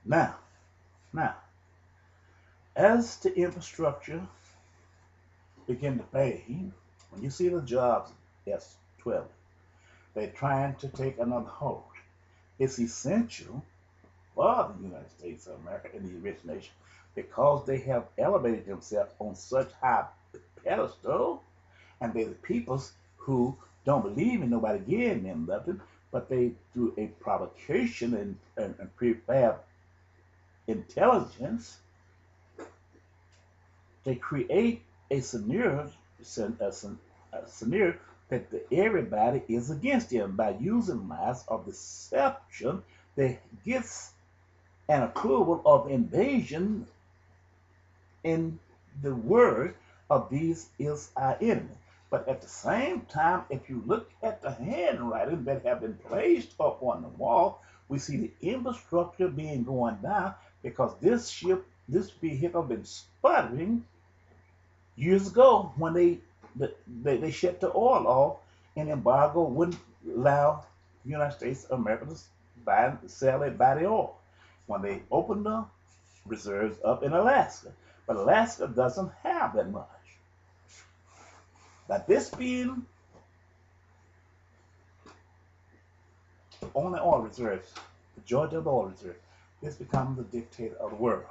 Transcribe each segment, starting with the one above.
Now, now, as the infrastructure begin to fade, when you see the jobs, S12, they're trying to take another hold. It's essential for the United States of America and the rich nation because they have elevated themselves on such high pedestal, and they're the peoples who don't believe in nobody giving them nothing, but they, through a provocation and prefab intelligence, they create a scenario that everybody is against them by using lies of deception. They gets an approval of invasion in the word of these is our enemy. But at the same time, if you look at the handwriting that have been placed up on the wall, we see the infrastructure being going down because this vehicle been sputtering years ago when they shut the oil off and embargo wouldn't allow the United States of America to sell it by the oil. When they opened the reserves up in Alaska, but Alaska doesn't have that much. Now this being only oil reserves, the majority of the oil reserves, this becomes the dictator of the world.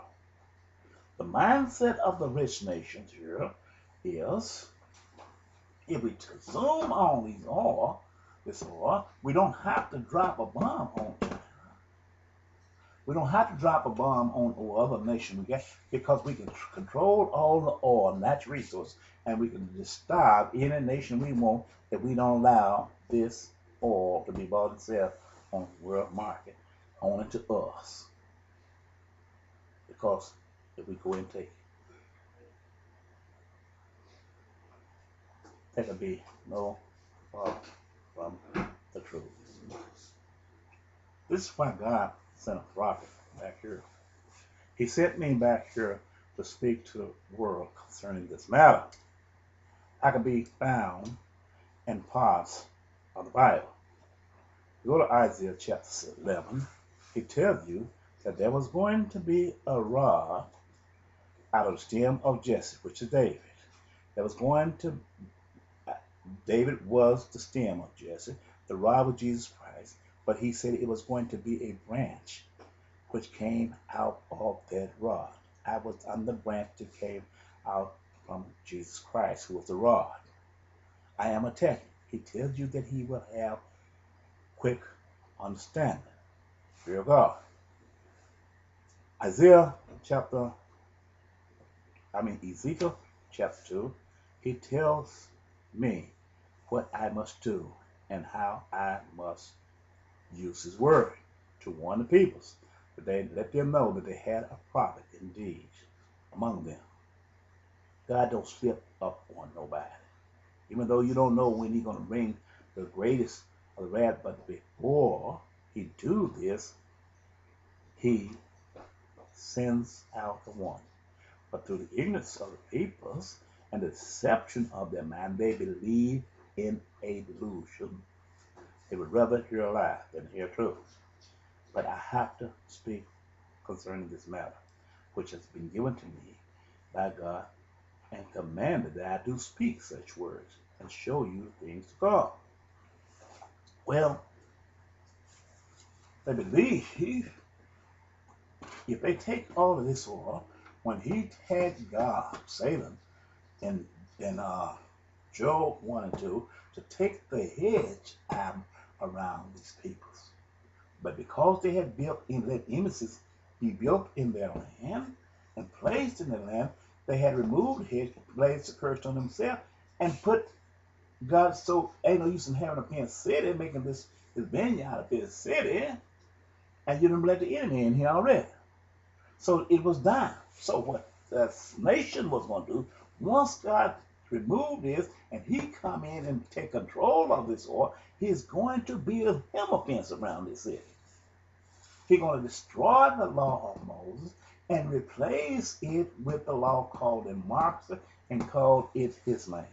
The mindset of the rich nations here is if we consume all this oil, we don't have to drop a bomb on China. We don't have to drop a bomb on other nation because we can control all the oil, natural resources, and we can just starve any nation we want if we don't allow this oil to be bought and sold on the world market, only to us. Because if we go and take it, there could be no far from the truth. This is why God sent a prophet back here. He sent me back here to speak to the world concerning this matter. I can be found in parts of the Bible. Go to Isaiah chapter 11. He tells you that there was going to be a rod out of the stem of Jesse, which is David. David was the stem of Jesse. The rod was Jesus Christ. But he said it was going to be a branch which came out of that rod. I'm the branch that came out from Jesus Christ, who was the rod. I am a tech. He tells you that he will have quick understanding. Fear God. Ezekiel chapter 2, he tells me what I must do and how I must use his word to warn the peoples. But they let them know that they had a prophet indeed among them. God don't slip up on nobody. Even though you don't know when he's going to bring the greatest of the wrath, but before he do this, he sends out the one. But through the ignorance of the peoples and the deception of their mind, they believe in a delusion. They would rather hear a lie than hear truth. But I have to speak concerning this matter, which has been given to me by God and commanded that I do speak such words and show you things to come. Well, they believe if they take all of this oil, when he had God, Satan, in Job 1 and 2, to take the hedge around these peoples. But because they had built in let images be built in their land and placed in their land, they had removed the hedge, placed the curse on themselves, and put God, so ain't no use in having a pen city, making this vineyard out of his city, and you done let the enemy in here already. So it was done. So what the nation was going to do, once God removed this and he come in and take control of this oil, he's going to build him a fence around this city. He's going to destroy the law of Moses and replace it with the law called in Marx and called it his land.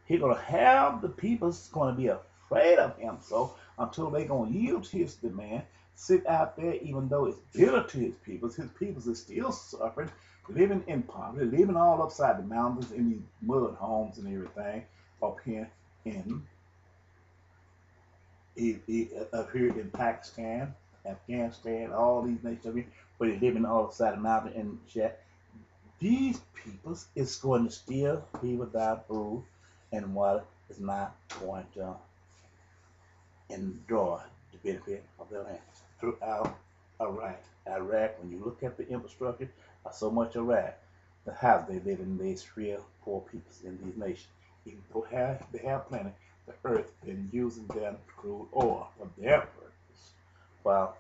He's going to have the people going to be afraid of him. So until they gonna yield to his demand, sit out there, even though it's bitter to his peoples is still suffering, living in poverty, living all upside the mountains in these mud homes and everything up here in up here in Pakistan, Afghanistan, all these nations up here, where they're living all upside the mountain and shit. These peoples is going to still be without food and water, is not going to enjoy the benefit of their land. Throughout Iraq, when you look at the infrastructure of so much Iraq, the house they live in, these real poor peoples in these nations. Even though they have plenty, the earth been using their crude oil for their purpose, while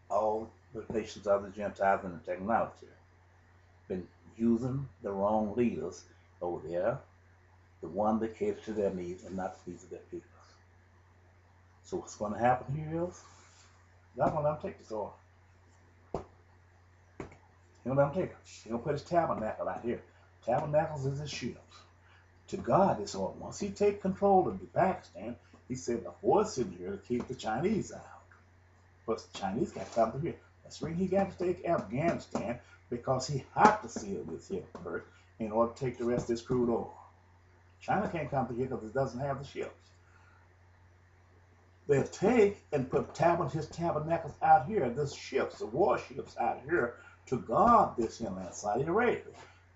all the nations of the Gentiles and the technology been using the wrong leaders over there, the one that caters to their needs and not the needs of their people. So what's going to happen here is, God gonna let him take this oil. He gonna let him take it. He gonna put his tabernacle out here. Tabernacles is his ships. To God, this oil. Once he take control of the Pakistan, he said the force in here to keep the Chinese out. But the Chinese got to come through here. That's the reason he got to take Afghanistan, because he had to seal this here first in order to take the rest of this crude oil. China can't come through here because it doesn't have the ships. They'll take and put his tabernacles out here, the ships, the warships out here to guard this inland Saudi Arabia,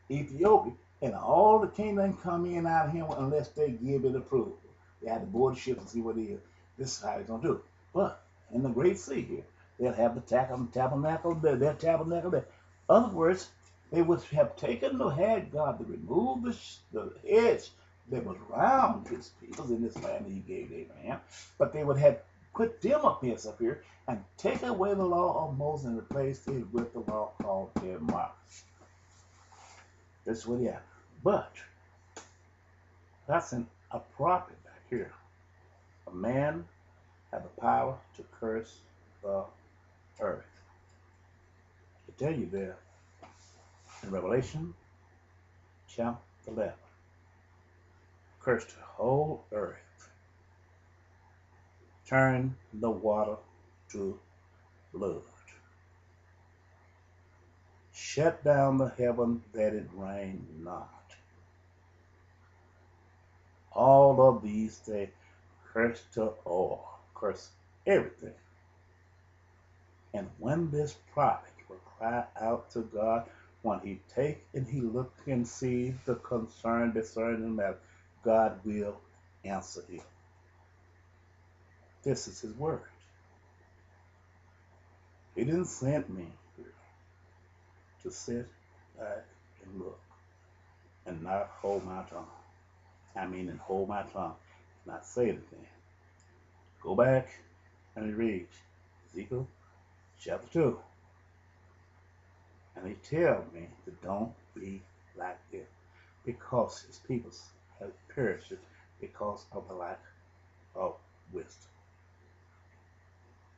Ethiopia, and all the kingdom come in out here unless they give it approval. They have to board the ships and see what it is. This is how they're going to do it. But in the Great Sea here, they'll have the tabernacle there, their tabernacle there. In other words, they would have taken the had God to remove the edge that was around his people in this land that he gave Abraham, but they would have put them up here and take away the law of Moses and replace it with the law called Jeremiah. That's what he had. But that's a prophet back here. A man had the power to curse the earth. I tell you there in Revelation chapter 11. Cursed the whole earth, turn the water to blood, shut down the heaven that it rain not. All of these things, curse to all, curse everything. And when this prophet will cry out to God, when he take and he look and see the concern, discerning matter, God will answer him. This is his word. He didn't send me here to sit back and look and not hold my tongue. I mean, and hold my tongue, not say anything. Go back and read Ezekiel chapter 2. And he tells me to don't be like this, because his people have perished because of the lack of wisdom.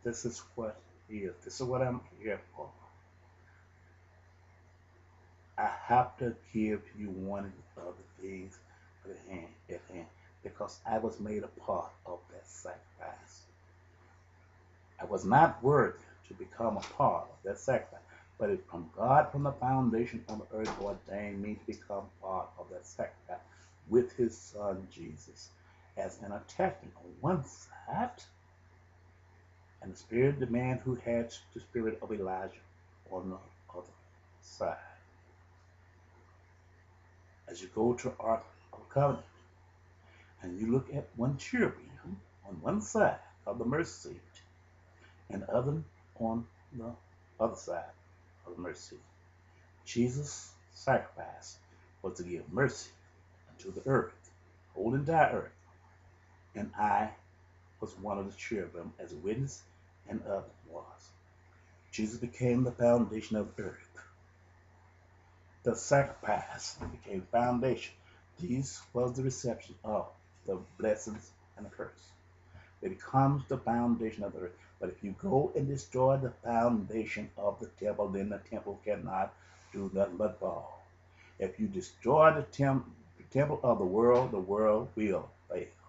This is what he is. This is what I'm here for. I have to give you one of the things at hand, because I was made a part of that sacrifice. I was not worthy to become a part of that sacrifice, but it from God, from the foundation of the earth, ordained me to become part of that sacrifice with his son Jesus as an attachment on one side, and the spirit of the man who had the spirit of Elijah on the other side. As you go to Ark of the Covenant, and you look at one cherubim on one side of the mercy seat, and the other on the other side of the mercy seat. Jesus' sacrifice was to give mercy unto the earth, whole entire earth. And I was one of the cherubim as a witness, and others was. Jesus became the foundation of the earth. The sacrifice became foundation. This was the reception of the blessings and the curse. It becomes the foundation of the earth. But if you go and destroy the foundation of the temple, then the temple cannot do nothing but fall. If you destroy the temple of the world will fail.